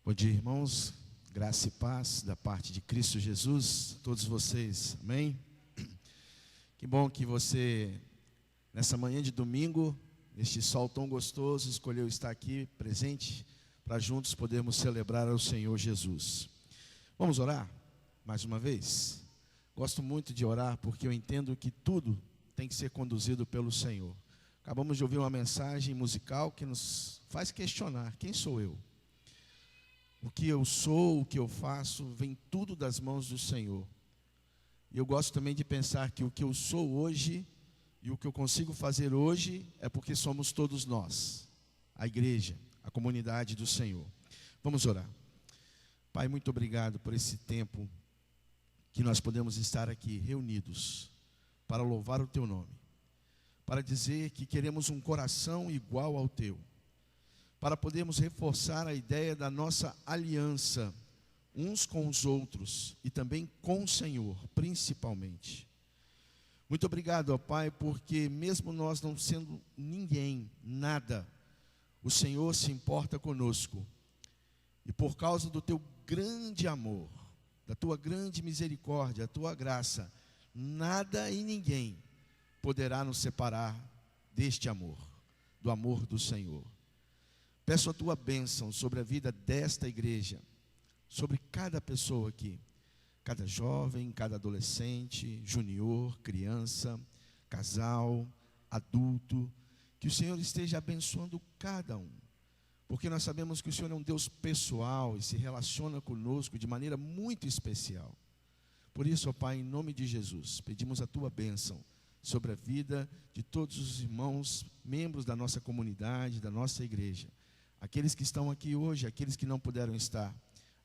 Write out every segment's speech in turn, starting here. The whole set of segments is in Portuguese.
Bom dia, irmãos, graça e paz da parte de Cristo Jesus, todos vocês, amém? Que bom que você, nessa manhã de domingo, neste sol tão gostoso, escolheu estar aqui presente, para juntos podermos celebrar ao Senhor Jesus. Vamos orar, mais uma vez? Gosto muito de orar, porque eu entendo que tudo tem que ser conduzido pelo Senhor. Acabamos de ouvir uma mensagem musical que nos faz questionar, quem sou eu? O que eu sou, o que eu faço, vem tudo das mãos do Senhor. E eu gosto também de pensar que o que eu sou hoje e o que eu consigo fazer hoje é porque somos todos nós, a igreja, a comunidade do Senhor. Vamos orar. Pai, muito obrigado por esse tempo que nós podemos estar aqui reunidos para louvar o Teu nome, para dizer que queremos um coração igual ao Teu, para podermos reforçar a ideia da nossa aliança uns com os outros e também com o Senhor, principalmente. Muito obrigado, ó Pai, porque mesmo nós não sendo ninguém, nada, o Senhor se importa conosco. E por causa do Teu grande amor, da Tua grande misericórdia, a Tua graça, nada e ninguém poderá nos separar deste amor, do amor do Senhor. Peço a Tua bênção sobre a vida desta igreja, sobre cada pessoa aqui, cada jovem, cada adolescente, junior, criança, casal, adulto, que o Senhor esteja abençoando cada um, porque nós sabemos que o Senhor é um Deus pessoal e se relaciona conosco de maneira muito especial. Por isso, ó Pai, em nome de Jesus, pedimos a Tua bênção sobre a vida de todos os irmãos, membros da nossa comunidade, da nossa igreja. Aqueles que estão aqui hoje, aqueles que não puderam estar,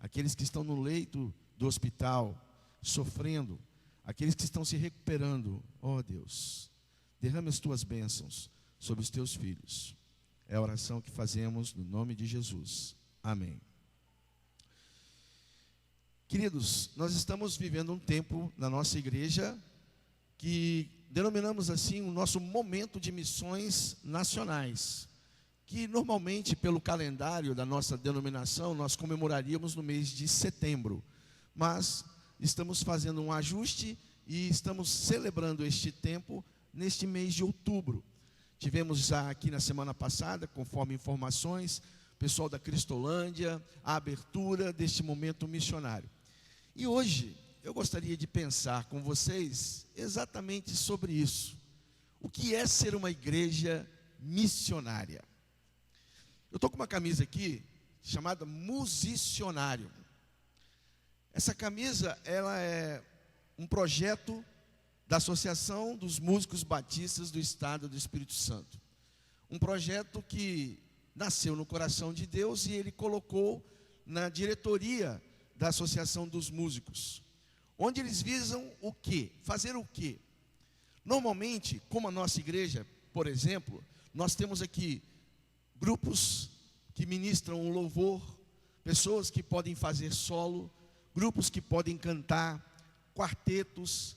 aqueles que estão no leito do hospital, sofrendo, aqueles que estão se recuperando, ó Deus, derrame as Tuas bênçãos sobre os Teus filhos. É a oração que fazemos no nome de Jesus. Amém. Queridos, nós estamos vivendo um tempo na nossa igreja que denominamos assim o nosso momento de missões nacionais, que normalmente pelo calendário da nossa denominação nós comemoraríamos no mês de setembro, mas estamos fazendo um ajuste e estamos celebrando este tempo neste mês de outubro. Tivemos já aqui na semana passada, conforme informações, o pessoal da Cristolândia, a abertura deste momento missionário. E hoje eu gostaria de pensar com vocês exatamente sobre isso. O que é ser uma igreja missionária? Eu estou com uma camisa aqui, chamada Musicionário. Essa camisa, ela é um projeto da Associação dos Músicos Batistas do Estado do Espírito Santo. Um projeto que nasceu no coração de Deus e Ele colocou na diretoria da Associação dos Músicos. Onde eles visam o quê? Fazer o quê? Normalmente, como a nossa igreja, por exemplo, nós temos aqui grupos que ministram o louvor, pessoas que podem fazer solo, grupos que podem cantar, quartetos.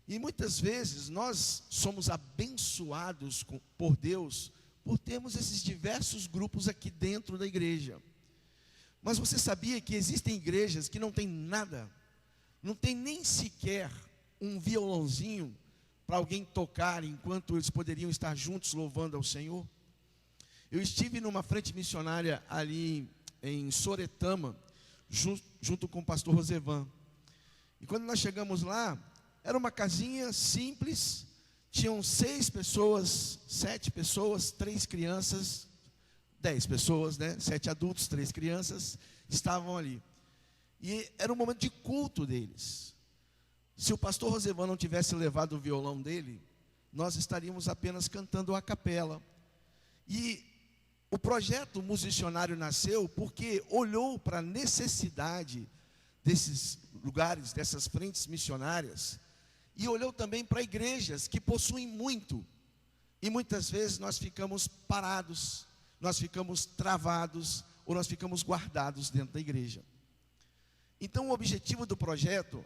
E muitas vezes nós somos abençoados por Deus por termos esses diversos grupos aqui dentro da igreja. Mas você sabia que existem igrejas que não tem nada, não tem nem sequer um violãozinho para alguém tocar enquanto eles poderiam estar juntos louvando ao Senhor? Eu estive numa frente missionária ali em Soretama, junto com o pastor Rosevan. E quando nós chegamos lá, era uma casinha simples, tinham 6 pessoas, 7 pessoas, 3 crianças, 10 pessoas, né? 7 adultos, 3 crianças, estavam ali. E era um momento de culto deles. Se o pastor Rosevan não tivesse levado o violão dele, nós estaríamos apenas cantando a capela. E o projeto Musicionário nasceu porque olhou para a necessidade desses lugares, dessas frentes missionárias, e olhou também para igrejas que possuem muito, e muitas vezes nós ficamos parados, nós ficamos travados, ou nós ficamos guardados dentro da igreja. Então o objetivo do projeto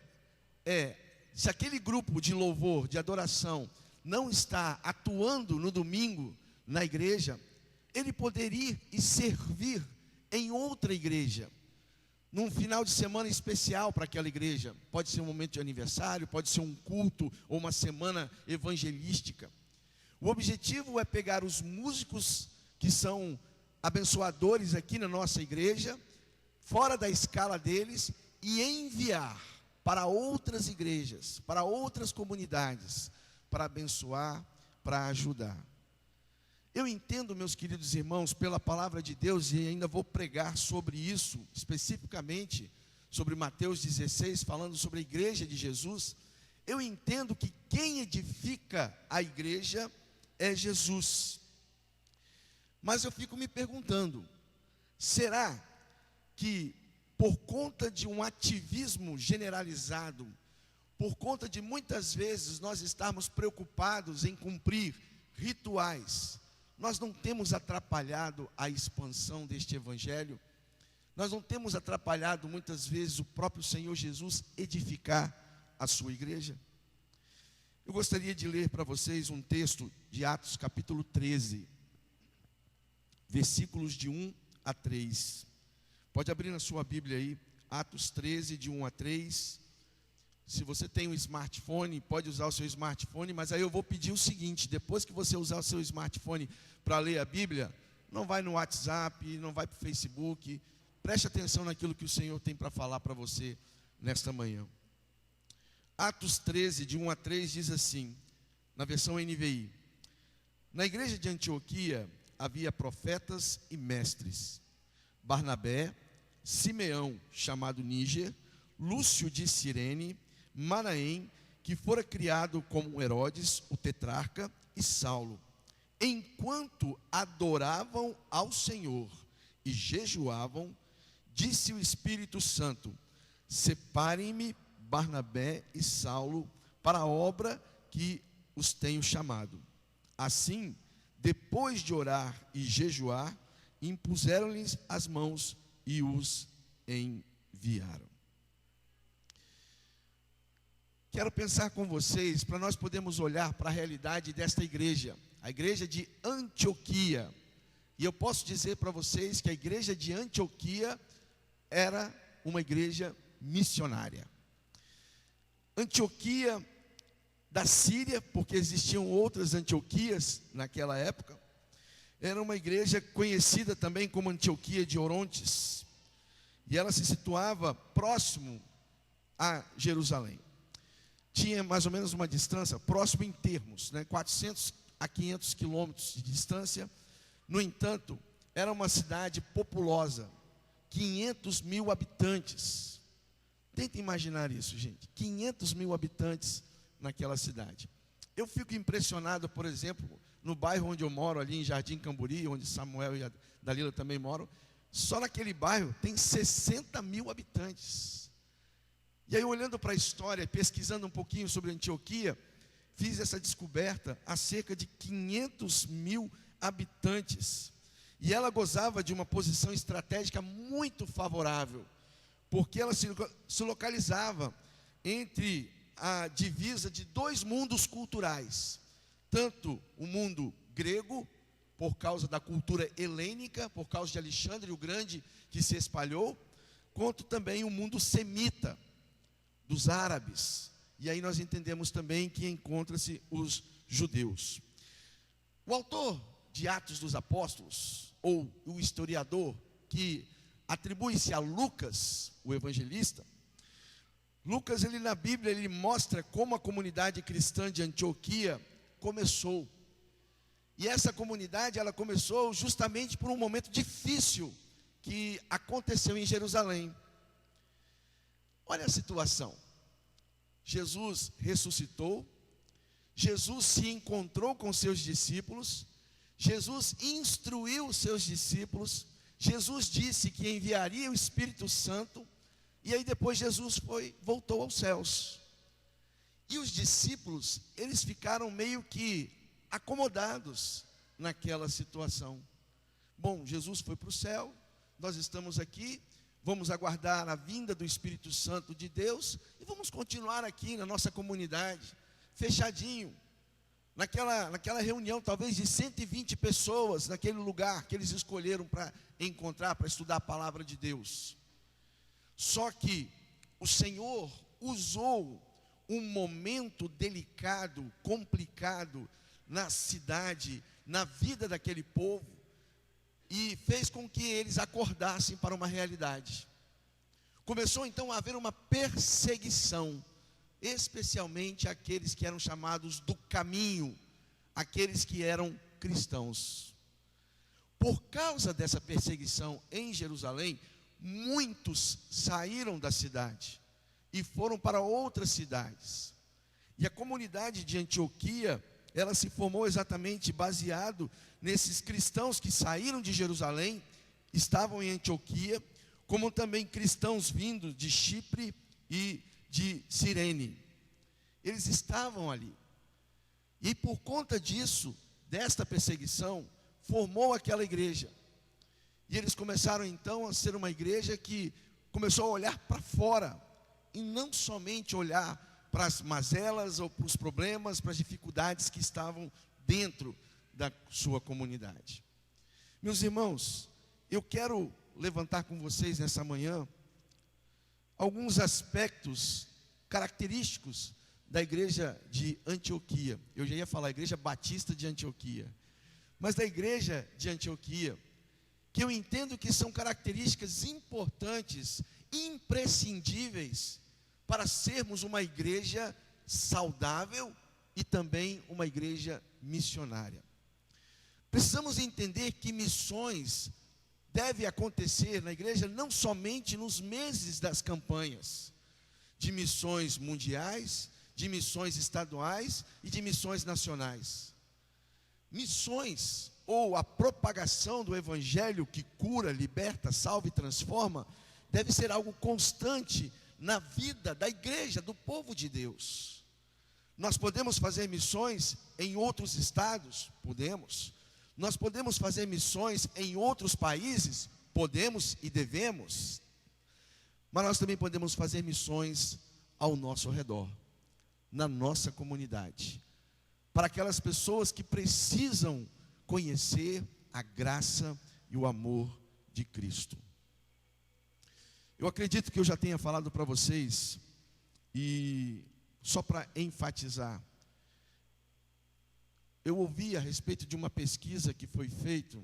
é, se aquele grupo de louvor, de adoração, não está atuando no domingo na igreja, ele poder ir e servir em outra igreja, num final de semana especial para aquela igreja. Pode ser um momento de aniversário, pode ser um culto ou uma semana evangelística. O objetivo é pegar os músicos que são abençoadores aqui na nossa igreja, fora da escala deles, e enviar para outras igrejas, para outras comunidades, para abençoar, para ajudar. Eu entendo, meus queridos irmãos, pela palavra de Deus, e ainda vou pregar sobre isso, especificamente sobre Mateus 16, falando sobre a igreja de Jesus. Eu entendo que quem edifica a igreja é Jesus. Mas eu fico me perguntando, será que por conta de um ativismo generalizado, por conta de muitas vezes nós estarmos preocupados em cumprir rituais, nós não temos atrapalhado a expansão deste evangelho? Nós não temos atrapalhado muitas vezes o próprio Senhor Jesus edificar a sua igreja? Eu gostaria de ler para vocês um texto de Atos capítulo 13, versículos de 1 a 3. Pode abrir na sua Bíblia aí, Atos 13, de 1 a 3. Se você tem um smartphone, pode usar o seu smartphone, mas aí eu vou pedir o seguinte: depois que você usar o seu smartphone para ler a Bíblia, não vai no WhatsApp, não vai para o Facebook, preste atenção naquilo que o Senhor tem para falar para você nesta manhã. Atos 13, de 1 a 3, diz assim, na versão NVI: Na igreja de Antioquia havia profetas e mestres: Barnabé, Simeão, chamado Níger, Lúcio de Cirene, Manaém, que fora criado como Herodes, o tetrarca, e Saulo. Enquanto adoravam ao Senhor e jejuavam, disse o Espírito Santo: Separem-me Barnabé e Saulo para a obra que os tenho chamado. Assim, depois de orar e jejuar, impuseram-lhes as mãos e os enviaram. Quero pensar com vocês, para nós podermos olhar para a realidade desta igreja, a igreja de Antioquia. E eu posso dizer para vocês que a igreja de Antioquia era uma igreja missionária. Antioquia da Síria, porque existiam outras Antioquias naquela época, era uma igreja conhecida também como Antioquia de Orontes, e ela se situava próximo a Jerusalém. Tinha mais ou menos uma distância, próximo em termos, 400 a 500 quilômetros de distância. No entanto, era uma cidade populosa, 500 mil habitantes. Tenta imaginar isso, gente, 500 mil habitantes naquela cidade. Eu fico impressionado, por exemplo, no bairro onde eu moro, ali em Jardim Camburi, onde Samuel e a Dalila também moram. Só naquele bairro tem 60 mil habitantes. E aí, olhando para a história, pesquisando um pouquinho sobre Antioquia, fiz essa descoberta há cerca de 500 mil habitantes. E ela gozava de uma posição estratégica muito favorável, porque ela se localizava entre a divisa de dois mundos culturais, tanto o mundo grego, por causa da cultura helênica, por causa de Alexandre o Grande, que se espalhou, quanto também o mundo semita, dos árabes. E aí nós entendemos também que encontra-se os judeus. O autor de Atos dos Apóstolos, ou o historiador que atribui-se a Lucas, o evangelista, Lucas, ele na Bíblia, ele mostra como a comunidade cristã de Antioquia começou. E essa comunidade, ela começou justamente por um momento difícil que aconteceu em Jerusalém. Olha a situação. Jesus ressuscitou, Jesus se encontrou com seus discípulos, Jesus instruiu os seus discípulos, Jesus disse que enviaria o Espírito Santo, e aí depois Jesus voltou aos céus. E os discípulos, eles ficaram meio que acomodados naquela situação. Bom, Jesus foi para o céu, nós estamos aqui, vamos aguardar a vinda do Espírito Santo de Deus e vamos continuar aqui na nossa comunidade, fechadinho, naquela reunião talvez de 120 pessoas, naquele lugar que eles escolheram para encontrar, para estudar a palavra de Deus. Só que o Senhor usou um momento delicado, complicado na cidade, na vida daquele povo, e fez com que eles acordassem para uma realidade. Começou então a haver uma perseguição, especialmente aqueles que eram chamados do caminho, aqueles que eram cristãos. Por causa dessa perseguição em Jerusalém, muitos saíram da cidade e foram para outras cidades. E a comunidade de Antioquia, ela se formou exatamente baseado nesses cristãos que saíram de Jerusalém, estavam em Antioquia, como também cristãos vindos de Chipre e de Cirene. Eles estavam ali. E por conta disso, desta perseguição, formou aquela igreja. E eles começaram então a ser uma igreja que começou a olhar para fora, e não somente olhar para as mazelas ou para os problemas, para as dificuldades que estavam dentro da sua comunidade. Meus irmãos, eu quero levantar com vocês nessa manhã alguns aspectos característicos da igreja de Antioquia. Eu já ia falar igreja batista de Antioquia, mas da igreja de Antioquia, que eu entendo que são características importantes, imprescindíveis, para sermos uma igreja saudável e também uma igreja missionária. Precisamos entender que missões devem acontecer na igreja não somente nos meses das campanhas, de missões mundiais, de missões estaduais e de missões nacionais. Missões, ou a propagação do evangelho que cura, liberta, salva e transforma, deve ser algo constante na vida da igreja, do povo de Deus. Nós podemos fazer missões em outros estados? Podemos. Nós podemos fazer missões em outros países? Podemos e devemos. Mas nós também podemos fazer missões ao nosso redor, na nossa comunidade, para aquelas pessoas que precisam conhecer a graça e o amor de Cristo. Eu acredito que eu já tenha falado para vocês, e só para enfatizar, eu ouvi a respeito de uma pesquisa que foi feita,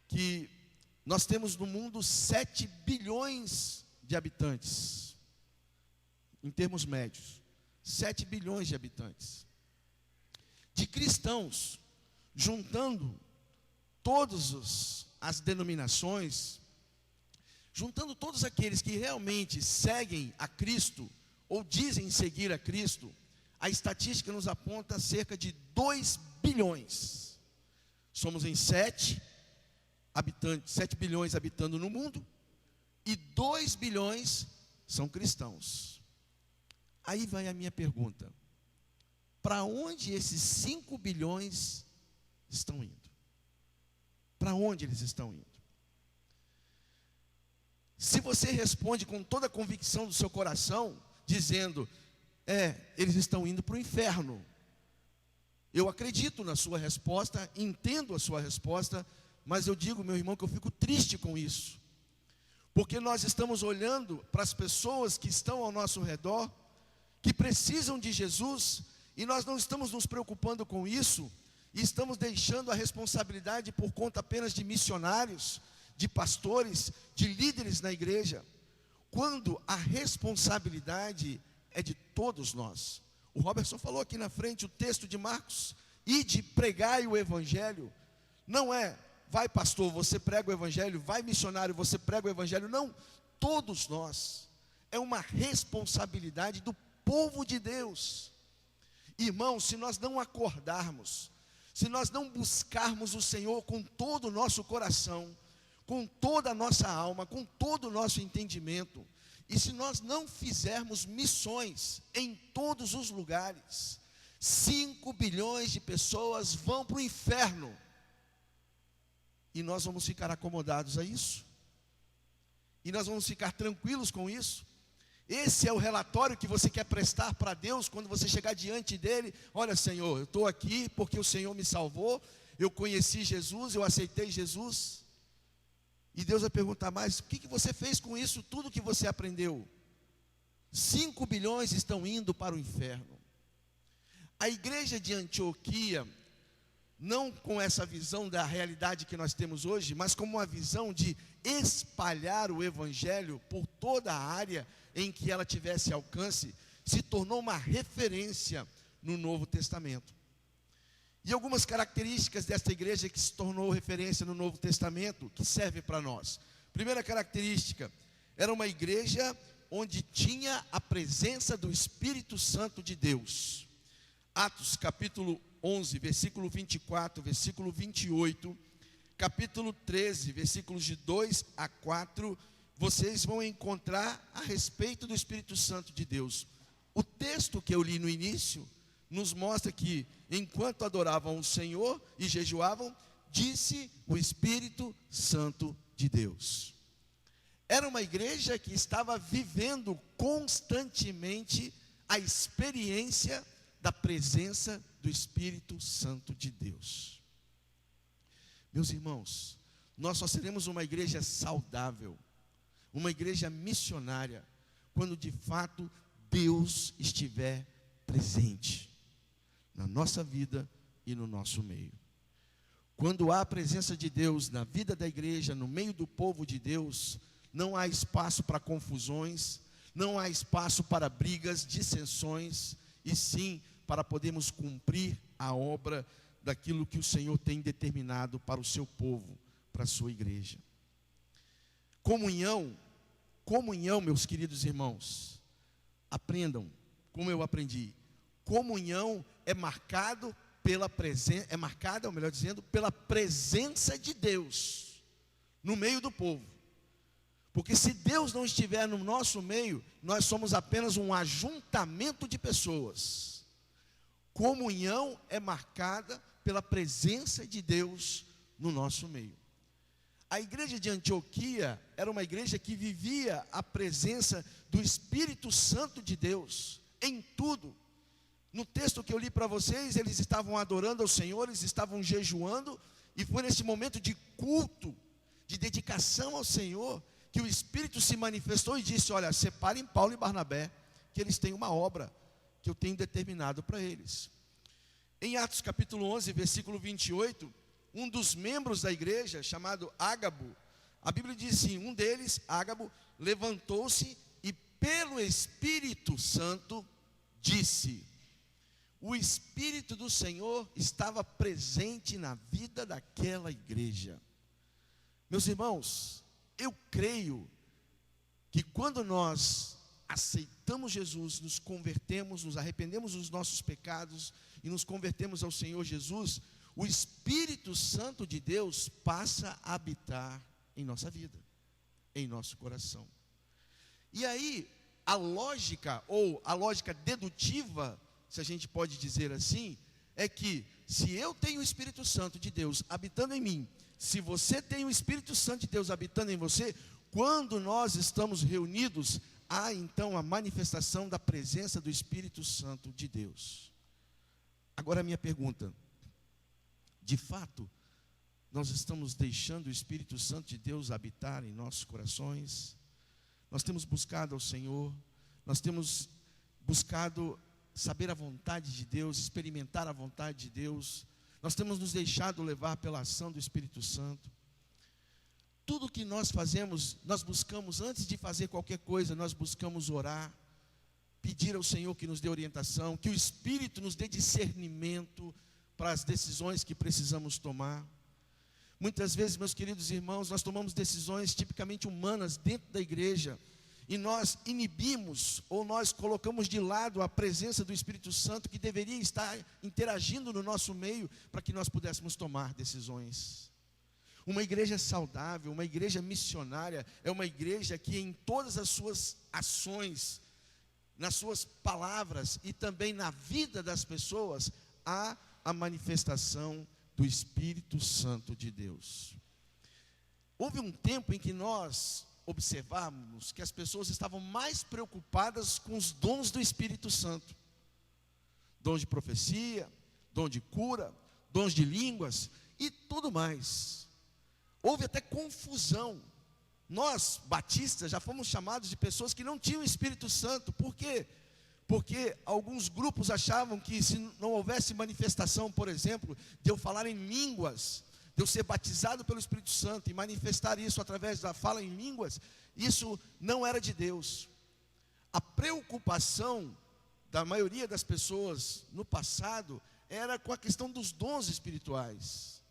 que nós temos no mundo 7 bilhões de habitantes, em termos médios, 7 bilhões de habitantes, de cristãos, juntando todas as denominações, juntando todos aqueles que realmente seguem a Cristo, ou dizem seguir a Cristo, a estatística nos aponta cerca de 2 bilhões. Somos em 7 bilhões habitando no mundo, e 2 bilhões são cristãos. Aí vai a minha pergunta: para onde esses 5 bilhões estão indo? Para onde eles estão indo? Se você responde com toda a convicção do seu coração, dizendo, eles estão indo para o inferno, eu acredito na sua resposta, entendo a sua resposta, mas eu digo, meu irmão, que eu fico triste com isso, porque nós estamos olhando para as pessoas que estão ao nosso redor, que precisam de Jesus, e nós não estamos nos preocupando com isso, e estamos deixando a responsabilidade por conta apenas de missionários, de pastores, de líderes na igreja, quando a responsabilidade é de todos nós. O Robertson falou aqui na frente o texto de Marcos, ide pregai o evangelho. Não é, vai pastor, você prega o evangelho, vai missionário, você prega o evangelho. Não, todos nós. É uma responsabilidade do povo de Deus. Irmãos, se nós não acordarmos, se nós não buscarmos o Senhor com todo o nosso coração, com toda a nossa alma, com todo o nosso entendimento, e se nós não fizermos missões em todos os lugares, 5 bilhões de pessoas vão para o inferno, e nós vamos ficar acomodados a isso? E nós vamos ficar tranquilos com isso? Esse é o relatório que você quer prestar para Deus quando você chegar diante dele? Olha, Senhor, eu estou aqui porque o Senhor me salvou, eu conheci Jesus, eu aceitei Jesus. E Deus vai perguntar, mas o que você fez com isso, tudo que você aprendeu? 5 bilhões estão indo para o inferno. A igreja de Antioquia, não com essa visão da realidade que nós temos hoje, mas como uma visão de espalhar o evangelho por toda a área em que ela tivesse alcance, se tornou uma referência no Novo Testamento. E algumas características desta igreja que se tornou referência no Novo Testamento, que serve para nós. Primeira característica, era uma igreja onde tinha a presença do Espírito Santo de Deus. Atos capítulo 11, versículo 24, versículo 28, capítulo 13, versículos de 2 a 4, vocês vão encontrar a respeito do Espírito Santo de Deus. O texto que eu li no início nos mostra que, enquanto adoravam o Senhor e jejuavam, disse o Espírito Santo de Deus. Era uma igreja que estava vivendo constantemente a experiência da presença do Espírito Santo de Deus. Meus irmãos, nós só seremos uma igreja saudável, uma igreja missionária, quando de fato Deus estiver presente na nossa vida e no nosso meio. Quando há a presença de Deus na vida da igreja, no meio do povo de Deus, não há espaço para confusões, não há espaço para brigas, dissensões, e sim para podermos cumprir a obra daquilo que o Senhor tem determinado para o seu povo, para a sua igreja. Comunhão, meus queridos irmãos, aprendam como eu aprendi. Comunhão é marcada, pela presença de Deus no meio do povo. Porque se Deus não estiver no nosso meio, nós somos apenas um ajuntamento de pessoas. Comunhão é marcada pela presença de Deus no nosso meio. A igreja de Antioquia era uma igreja que vivia a presença do Espírito Santo de Deus em tudo. No texto que eu li para vocês, eles estavam adorando ao Senhor, eles estavam jejuando, e foi nesse momento de culto, de dedicação ao Senhor, que o Espírito se manifestou e disse: olha, separem Paulo e Barnabé, que eles têm uma obra que eu tenho determinado para eles. Em Atos capítulo 11, versículo 28, um dos membros da igreja, chamado Ágabo, a Bíblia diz assim, um deles, Ágabo, levantou-se e pelo Espírito Santo disse. O Espírito do Senhor estava presente na vida daquela igreja. Meus irmãos, eu creio que quando nós aceitamos Jesus, nos convertemos, nos arrependemos dos nossos pecados e nos convertemos ao Senhor Jesus, o Espírito Santo de Deus passa a habitar em nossa vida, em nosso coração. E aí, a lógica dedutiva, se a gente pode dizer assim, é que se eu tenho o Espírito Santo de Deus habitando em mim, se você tem o Espírito Santo de Deus habitando em você, quando nós estamos reunidos, há então a manifestação da presença do Espírito Santo de Deus. Agora a minha pergunta, de fato, nós estamos deixando o Espírito Santo de Deus habitar em nossos corações? Nós temos buscado ao Senhor, nós temos buscado saber a vontade de Deus, experimentar a vontade de Deus, nós temos nos deixado levar pela ação do Espírito Santo. Tudo que nós fazemos, nós buscamos, antes de fazer qualquer coisa, nós buscamos orar, pedir ao Senhor que nos dê orientação, que o Espírito nos dê discernimento para as decisões que precisamos tomar. Muitas vezes, meus queridos irmãos, nós tomamos decisões tipicamente humanas dentro da igreja, e nós inibimos, ou nós colocamos de lado a presença do Espírito Santo, que deveria estar interagindo no nosso meio, para que nós pudéssemos tomar decisões. Uma igreja saudável, uma igreja missionária, é uma igreja que em todas as suas ações, nas suas palavras e também na vida das pessoas, há a manifestação do Espírito Santo de Deus. Houve um tempo em que nós observamos que as pessoas estavam mais preocupadas com os dons do Espírito Santo. Dons de profecia, dom de cura, dons de línguas e tudo mais. houve até confusão. Nós, batistas, já fomos chamados de pessoas que não tinham o Espírito Santo. Por quê? Porque alguns grupos achavam que se não houvesse manifestação, por exemplo, de eu falar em línguas, de eu ser batizado pelo Espírito Santo e manifestar isso através da fala em línguas, isso não era de Deus. A preocupação da maioria das pessoas no passado era com a questão dos dons espirituais.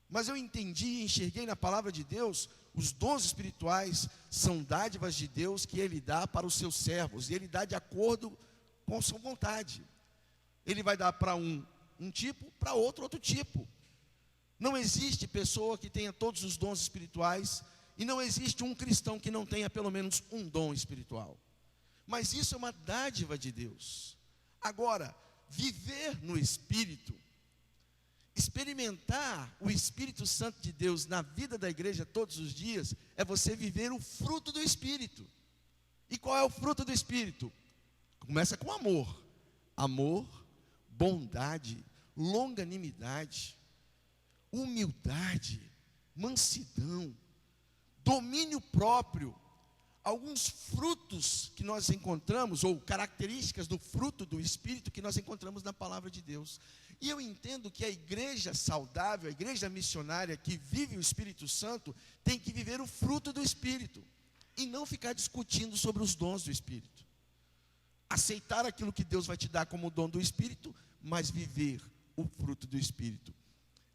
Mas eu entendi e enxerguei na palavra de Deus, os dons espirituais são dádivas de Deus que Ele dá para os seus servos, e Ele dá de acordo com a sua vontade. Ele vai dar para um tipo, para outro tipo. Não existe pessoa que tenha todos os dons espirituais, e não existe um cristão que não tenha pelo menos um dom espiritual. Mas isso é uma dádiva de Deus. Agora, viver no Espírito, experimentar o Espírito Santo de Deus na vida da igreja todos os dias, é você viver o fruto do Espírito. E qual é o fruto do Espírito? Começa com amor. Amor, bondade, longanimidade, humildade, mansidão, domínio próprio. Alguns frutos que nós encontramos, ou características do fruto do Espírito que nós encontramos na palavra de Deus. E eu entendo que a igreja saudável, a igreja missionária que vive o Espírito Santo, tem que viver o fruto do Espírito, e não ficar discutindo sobre os dons do Espírito. Aceitar aquilo que Deus vai te dar como dom do Espírito, mas viver o fruto do Espírito.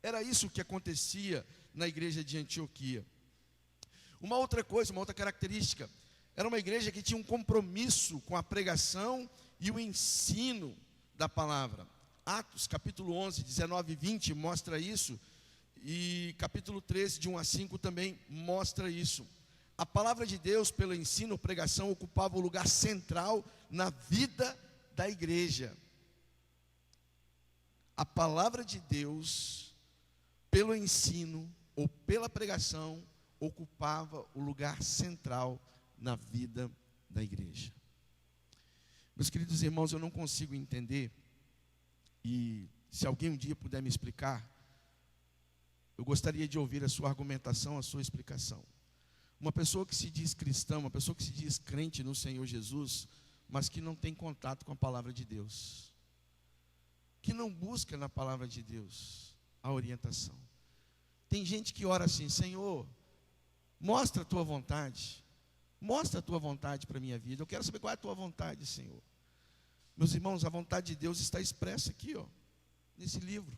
Era isso que acontecia na igreja de Antioquia. Uma outra coisa, uma outra característica, era uma igreja que tinha um compromisso com a pregação e o ensino da palavra. Atos, capítulo 11, 19 e 20 mostra isso, e capítulo 13, de 1 a 5 também mostra isso. A palavra de Deus, pelo ensino, pregação, ocupava o lugar central na vida da igreja. A palavra de Deus, pelo ensino ou pela pregação, ocupava o lugar central na vida da igreja. Meus queridos irmãos, eu não consigo entender, e se alguém um dia puder me explicar, eu gostaria de ouvir a sua argumentação, a sua explicação. Uma pessoa que se diz cristã, uma pessoa que se diz crente no Senhor Jesus, mas que não tem contato com a palavra de Deus, que não busca na palavra de Deus a orientação. Tem gente que ora assim: Senhor, mostra a tua vontade para a minha vida, eu quero saber qual é a tua vontade, Senhor. Meus irmãos, a vontade de Deus está expressa aqui, nesse livro.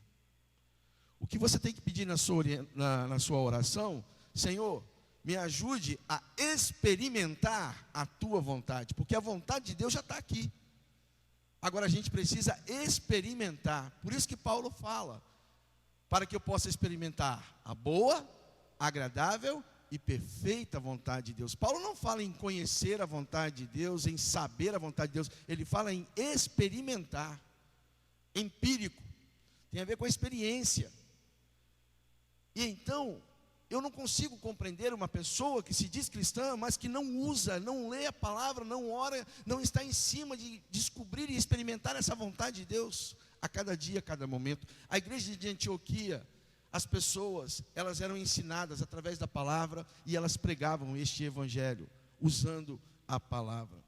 O que você tem que pedir na sua oração: Senhor, me ajude a experimentar a tua vontade, porque a vontade de Deus já está aqui. Agora a gente precisa experimentar. Por isso que Paulo fala: para que eu possa experimentar a boa, agradável e perfeita vontade de Deus. Paulo não fala em conhecer a vontade de Deus, em saber a vontade de Deus. Ele fala em experimentar. Empírico. Tem a ver com a experiência. E então, eu não consigo compreender uma pessoa que se diz cristã, mas que não usa, não lê a palavra, não ora, não está em cima de descobrir e experimentar essa vontade de Deus a cada dia, a cada momento. A igreja de Antioquia, as pessoas, elas eram ensinadas através da palavra e elas pregavam este evangelho, usando a palavra.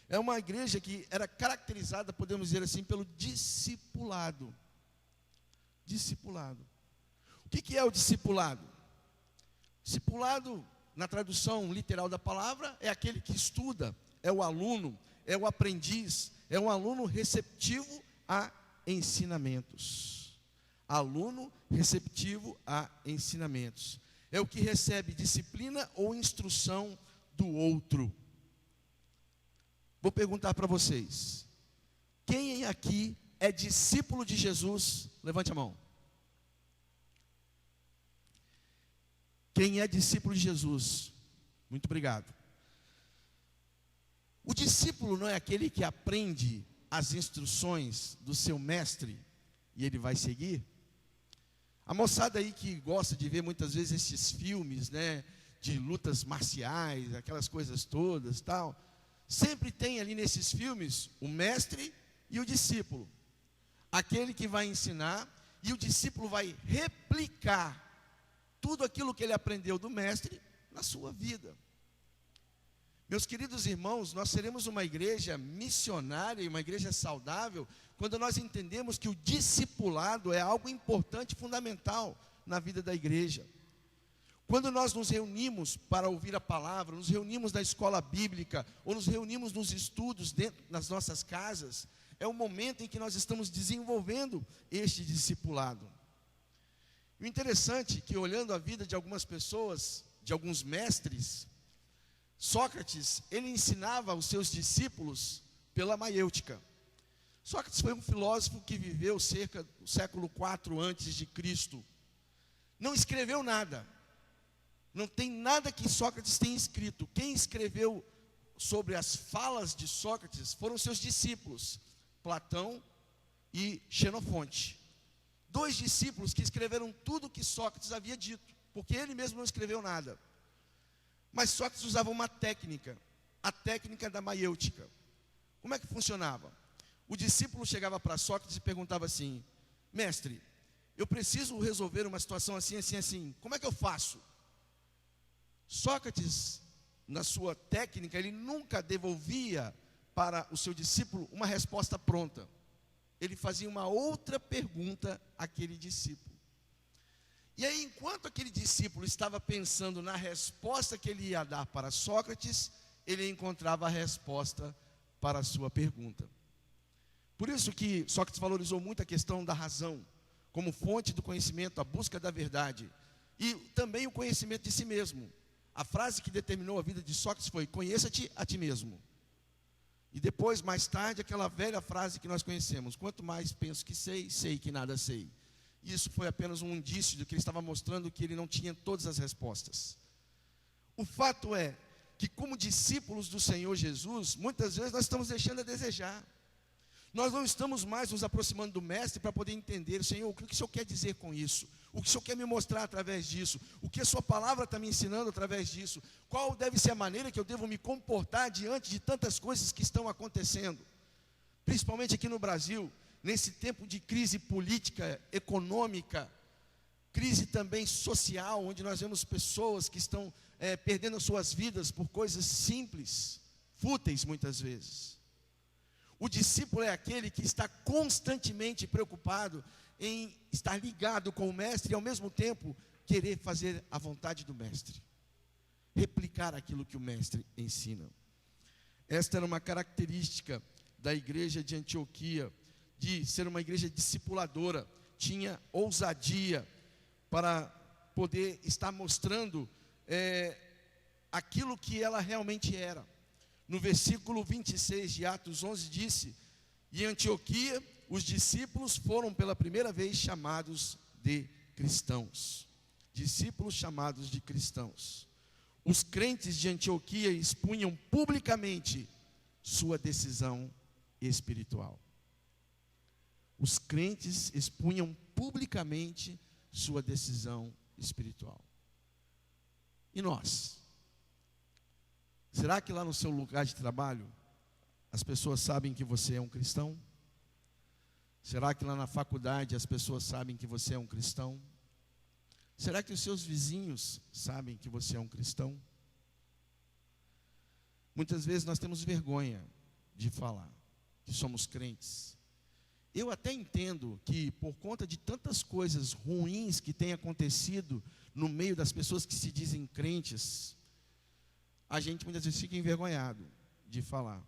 É uma igreja que era caracterizada, podemos dizer assim, pelo discipulado. Discipulado. O que é o discipulado? Discipulado, na tradução literal da palavra, é aquele que estuda, é o aluno, é o aprendiz, é um aluno receptivo a ensinamentos. Aluno receptivo a ensinamentos. É o que recebe disciplina ou instrução do outro. Vou perguntar para vocês: quem aqui é discípulo de Jesus? Levante a mão. Quem é discípulo de Jesus? Muito obrigado. O discípulo não é aquele que aprende as instruções do seu mestre e ele vai seguir? A moçada aí que gosta de ver muitas vezes esses filmes, de lutas marciais, aquelas coisas todas, tal, sempre tem ali nesses filmes o mestre e o discípulo. Aquele que vai ensinar e o discípulo vai replicar tudo aquilo que ele aprendeu do mestre na sua vida. Meus queridos irmãos, nós seremos uma igreja missionária e uma igreja saudável quando nós entendemos que o discipulado é algo importante, fundamental na vida da igreja. Quando nós nos reunimos para ouvir a palavra, nos reunimos na escola bíblica, ou nos reunimos nos estudos dentro das nossas casas, é o momento em que nós estamos desenvolvendo este discipulado. O interessante é que, olhando a vida de algumas pessoas, de alguns mestres, Sócrates, ele ensinava os seus discípulos pela maiêutica. Sócrates foi um filósofo que viveu cerca do século IV antes de Cristo. Não escreveu nada. Não tem nada que Sócrates tenha escrito. Quem escreveu sobre as falas de Sócrates foram seus discípulos, Platão e Xenofonte. 2 discípulos que escreveram tudo o que Sócrates havia dito, porque ele mesmo não escreveu nada. Mas Sócrates usava uma técnica, a técnica da maiêutica. Como é que funcionava? O discípulo chegava para Sócrates e perguntava assim: mestre, eu preciso resolver uma situação assim, assim, assim, como é que eu faço? Sócrates, na sua técnica, ele nunca devolvia para o seu discípulo uma resposta pronta. Ele fazia uma outra pergunta àquele discípulo. E aí, enquanto aquele discípulo estava pensando na resposta que ele ia dar para Sócrates, ele encontrava a resposta para a sua pergunta. Por isso que Sócrates valorizou muito a questão da razão, como fonte do conhecimento, a busca da verdade, e também o conhecimento de si mesmo. A frase que determinou a vida de Sócrates foi: conheça-te a ti mesmo. E depois, mais tarde, aquela velha frase que nós conhecemos: quanto mais penso que sei, sei que nada sei. Isso foi apenas um indício de que ele estava mostrando que ele não tinha todas as respostas. O fato é que, como discípulos do Senhor Jesus, muitas vezes nós estamos deixando a desejar. Nós não estamos mais nos aproximando do Mestre para poder entender: Senhor, o que o Senhor quer dizer com isso? O que o Senhor quer me mostrar através disso? O que a sua palavra está me ensinando através disso? Qual deve ser a maneira que eu devo me comportar diante de tantas coisas que estão acontecendo? Principalmente aqui no Brasil, nesse tempo de crise política, econômica, crise também social, onde nós vemos pessoas que estão perdendo suas vidas por coisas simples, fúteis muitas vezes. O discípulo é aquele que está constantemente preocupado em estar ligado com o mestre e ao mesmo tempo querer fazer a vontade do mestre, replicar aquilo que o mestre ensina. Esta era uma característica da igreja de Antioquia, de ser uma igreja discipuladora. Tinha ousadia para poder estar mostrando aquilo que ela realmente era. No versículo 26 de Atos 11 disse: e em Antioquia os discípulos foram pela primeira vez chamados de cristãos. Discípulos chamados de cristãos. Os crentes de Antioquia expunham publicamente sua decisão espiritual. Os crentes expunham publicamente sua decisão espiritual. E nós? Será que lá no seu lugar de trabalho as pessoas sabem que você é um cristão? Será que lá na faculdade as pessoas sabem que você é um cristão? Será que os seus vizinhos sabem que você é um cristão? Muitas vezes nós temos vergonha de falar que somos crentes. Eu até entendo que por conta de tantas coisas ruins que têm acontecido no meio das pessoas que se dizem crentes, a gente muitas vezes fica envergonhado de falar.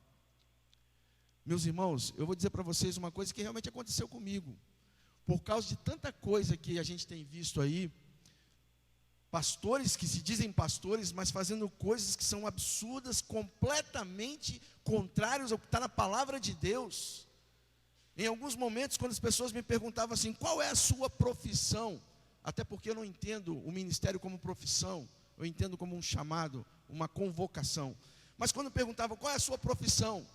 Meus irmãos, eu vou dizer para vocês uma coisa que realmente aconteceu comigo. Por causa de tanta coisa que a gente tem visto aí, pastores que se dizem pastores, mas fazendo coisas que são absurdas, completamente contrárias ao que está na palavra de Deus. Em alguns momentos, quando as pessoas me perguntavam assim: qual é a sua profissão? Até porque eu não entendo o ministério como profissão, eu entendo como um chamado, uma convocação. Mas quando perguntavam qual é a sua profissão,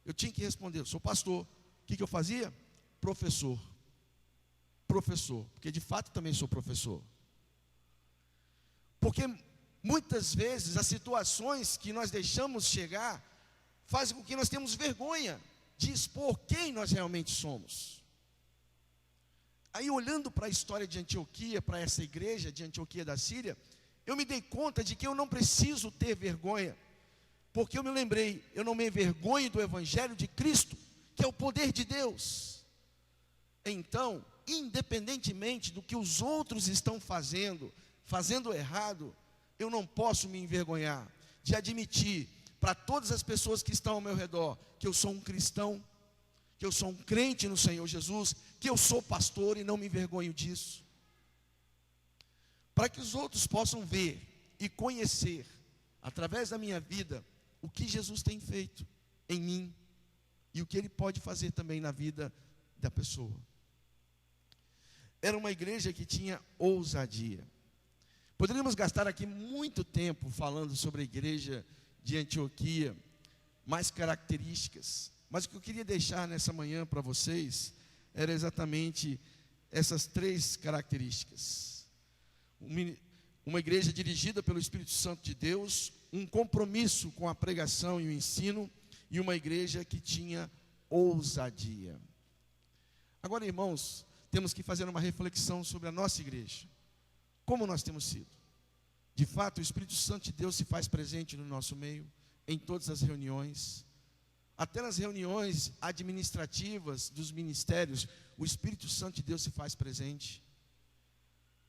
eu tinha que responder: eu sou pastor. O que eu fazia? Professor, porque de fato também sou professor. Porque muitas vezes as situações que nós deixamos chegar fazem com que nós tenhamos vergonha de expor quem nós realmente somos. Aí, olhando para a história de Antioquia, para essa igreja de Antioquia da Síria, eu me dei conta de que eu não preciso ter vergonha, porque eu me lembrei, eu não me envergonho do Evangelho de Cristo, que é o poder de Deus. Então, independentemente do que os outros estão fazendo errado, eu não posso me envergonhar de admitir para todas as pessoas que estão ao meu redor que eu sou um cristão, que eu sou um crente no Senhor Jesus, que eu sou pastor e não me envergonho disso. Para que os outros possam ver e conhecer, através da minha vida, o que Jesus tem feito em mim e o que Ele pode fazer também na vida da pessoa. Era uma igreja que tinha ousadia. Poderíamos gastar aqui muito tempo falando sobre a igreja de Antioquia, mais características, mas o que eu queria deixar nessa manhã para vocês era exatamente essas 3 características. Uma igreja dirigida pelo Espírito Santo de Deus, um compromisso com a pregação e o ensino, e uma igreja que tinha ousadia. Agora, irmãos, temos que fazer uma reflexão sobre a nossa igreja. Como nós temos sido? De fato, o Espírito Santo de Deus se faz presente no nosso meio, em todas as reuniões. Até nas reuniões administrativas dos ministérios, o Espírito Santo de Deus se faz presente.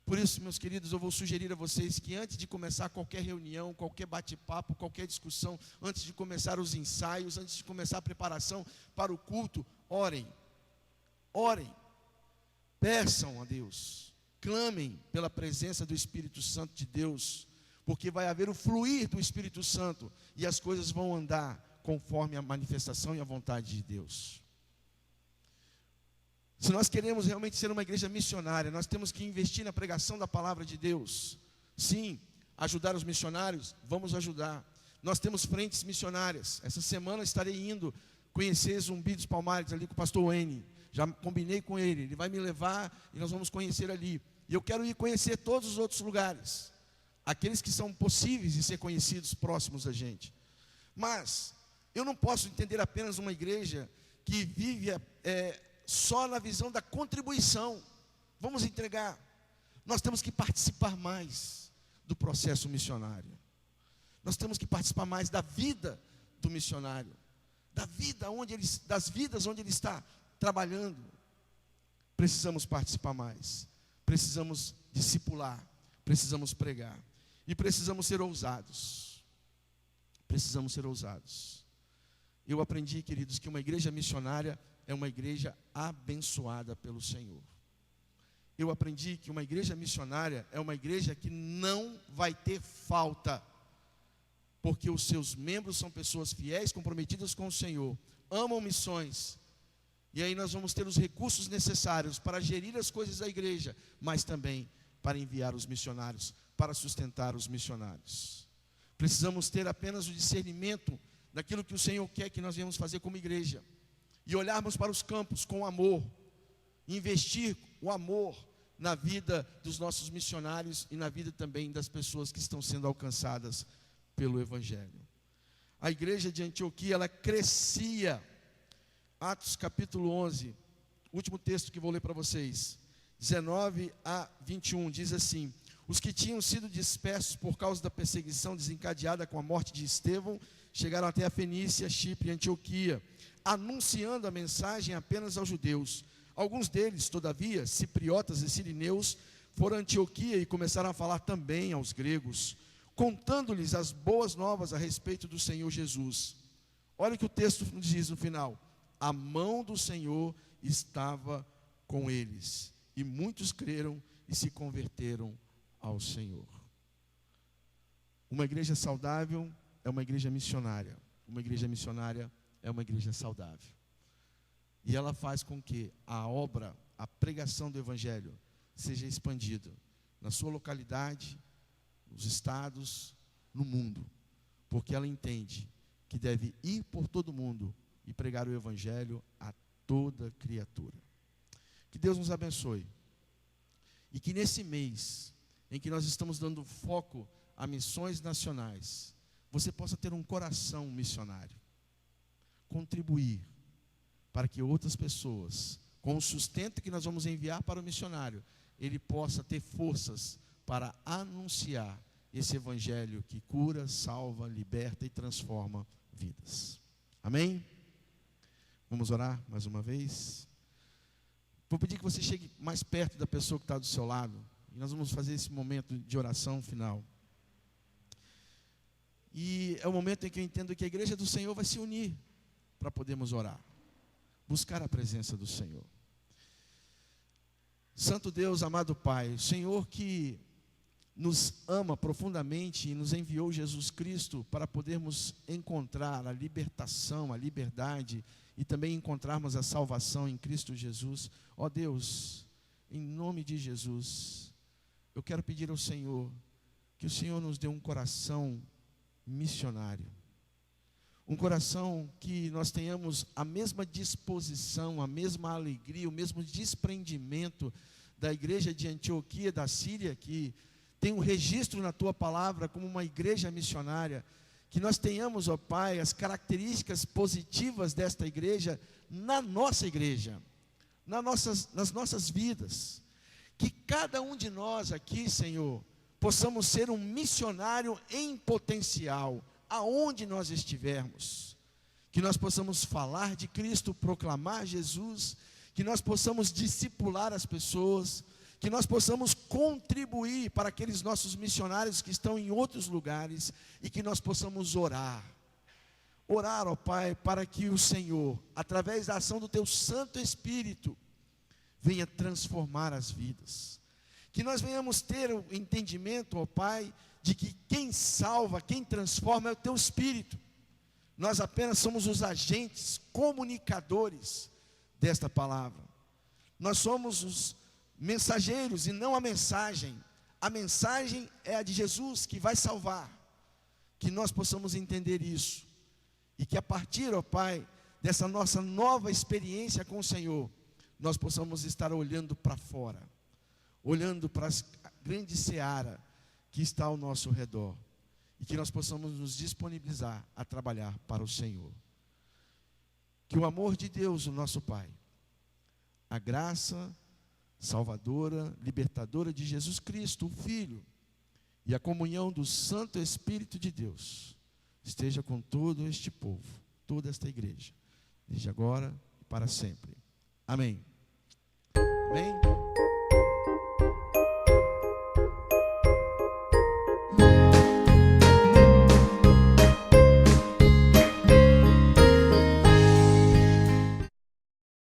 Por isso, meus queridos, eu vou sugerir a vocês que antes de começar qualquer reunião, qualquer bate-papo, qualquer discussão, antes de começar os ensaios, antes de começar a preparação para o culto, orem, peçam a Deus, clamem pela presença do Espírito Santo de Deus, porque vai haver o fluir do Espírito Santo e as coisas vão andar conforme a manifestação e a vontade de Deus. Se nós queremos realmente ser uma igreja missionária, nós temos que investir na pregação da palavra de Deus. Sim, ajudar os missionários, vamos ajudar. Nós temos frentes missionárias. Essa semana estarei indo conhecer Zumbi dos Palmares ali com o pastor Wayne. Já combinei com ele vai me levar e nós vamos conhecer ali. E eu quero ir conhecer todos os outros lugares, aqueles que são possíveis de ser conhecidos próximos da gente. Mas eu não posso entender apenas uma igreja que vive só na visão da contribuição. Vamos entregar. Nós temos que participar mais do processo missionário. Nós temos que participar mais da vida do missionário, das vidas onde ele está trabalhando. Precisamos participar mais. Precisamos discipular. Precisamos pregar. E precisamos ser ousados. Precisamos ser ousados. Eu aprendi, queridos, que uma igreja missionária é uma igreja abençoada pelo Senhor. Eu aprendi que uma igreja missionária é uma igreja que não vai ter falta, porque os seus membros são pessoas fiéis, comprometidas com o Senhor, amam missões, e aí nós vamos ter os recursos necessários para gerir as coisas da igreja, mas também para enviar os missionários, para sustentar os missionários. Precisamos ter apenas o discernimento daquilo que o Senhor quer que nós venhamos fazer como igreja, e olharmos para os campos com amor, investir o amor na vida dos nossos missionários e na vida também das pessoas que estão sendo alcançadas pelo Evangelho. A igreja de Antioquia, ela crescia. Atos capítulo 11, último texto que vou ler para vocês, 19 a 21, diz assim: os que tinham sido dispersos por causa da perseguição desencadeada com a morte de Estevão, chegaram até a Fenícia, Chipre e Antioquia, anunciando a mensagem apenas aos judeus. Alguns deles, todavia, cipriotas e sirineus, foram a Antioquia e começaram a falar também aos gregos, contando-lhes as boas novas a respeito do Senhor Jesus. Olha o que o texto diz no final: a mão do Senhor estava com eles, e muitos creram e se converteram ao Senhor. Uma igreja saudável é uma igreja missionária. Uma igreja missionária é uma igreja saudável. E ela faz com que a obra, a pregação do Evangelho seja expandida na sua localidade, nos estados, no mundo. Porque ela entende que deve ir por todo mundo e pregar o Evangelho a toda criatura. Que Deus nos abençoe. E que nesse mês, em que nós estamos dando foco a missões nacionais, você possa ter um coração missionário. Contribuir para que outras pessoas com o sustento que nós vamos enviar para o missionário, ele possa ter forças para anunciar esse evangelho que cura, salva, liberta e transforma vidas. Amém? Vamos orar mais uma vez? Vou pedir que você chegue mais perto da pessoa que está do seu lado, e nós vamos fazer esse momento de oração final. E é o momento em que eu entendo que a igreja do Senhor vai se unir para podermos orar, buscar a presença do Senhor. Santo Deus, amado Pai, o Senhor que nos ama profundamente e nos enviou Jesus Cristo para podermos encontrar a libertação, a liberdade e também encontrarmos a salvação em Cristo Jesus. Ó Deus, em nome de Jesus, eu quero pedir ao Senhor que o Senhor nos dê um coração missionário, um coração que nós tenhamos a mesma disposição, a mesma alegria, o mesmo desprendimento da igreja de Antioquia da Síria, que tem um registro na Tua Palavra como uma igreja missionária, que nós tenhamos, ó Pai, as características positivas desta igreja na nossa igreja, nas nossas vidas, que cada um de nós aqui, Senhor, possamos ser um missionário em potencial, aonde nós estivermos, que nós possamos falar de Cristo, proclamar Jesus, que nós possamos discipular as pessoas, que nós possamos contribuir para aqueles nossos missionários que estão em outros lugares, e que nós possamos orar, ó Pai, para que o Senhor, através da ação do Teu Santo Espírito, venha transformar as vidas, que nós venhamos ter o entendimento, ó Pai, de que quem salva, quem transforma é o Teu Espírito. Nós apenas somos os agentes, comunicadores desta palavra. Nós somos os mensageiros e não a mensagem. A mensagem é a de Jesus, que vai salvar. Que nós possamos entender isso, e que a partir, ó Pai, dessa nossa nova experiência com o Senhor, nós possamos estar olhando para fora, olhando para a grande seara que está ao nosso redor, e que nós possamos nos disponibilizar a trabalhar para o Senhor. Que o amor de Deus, o nosso Pai, a graça salvadora, libertadora de Jesus Cristo, o Filho, e a comunhão do Santo Espírito de Deus, esteja com todo este povo, toda esta igreja, desde agora e para sempre. Amém. Amém.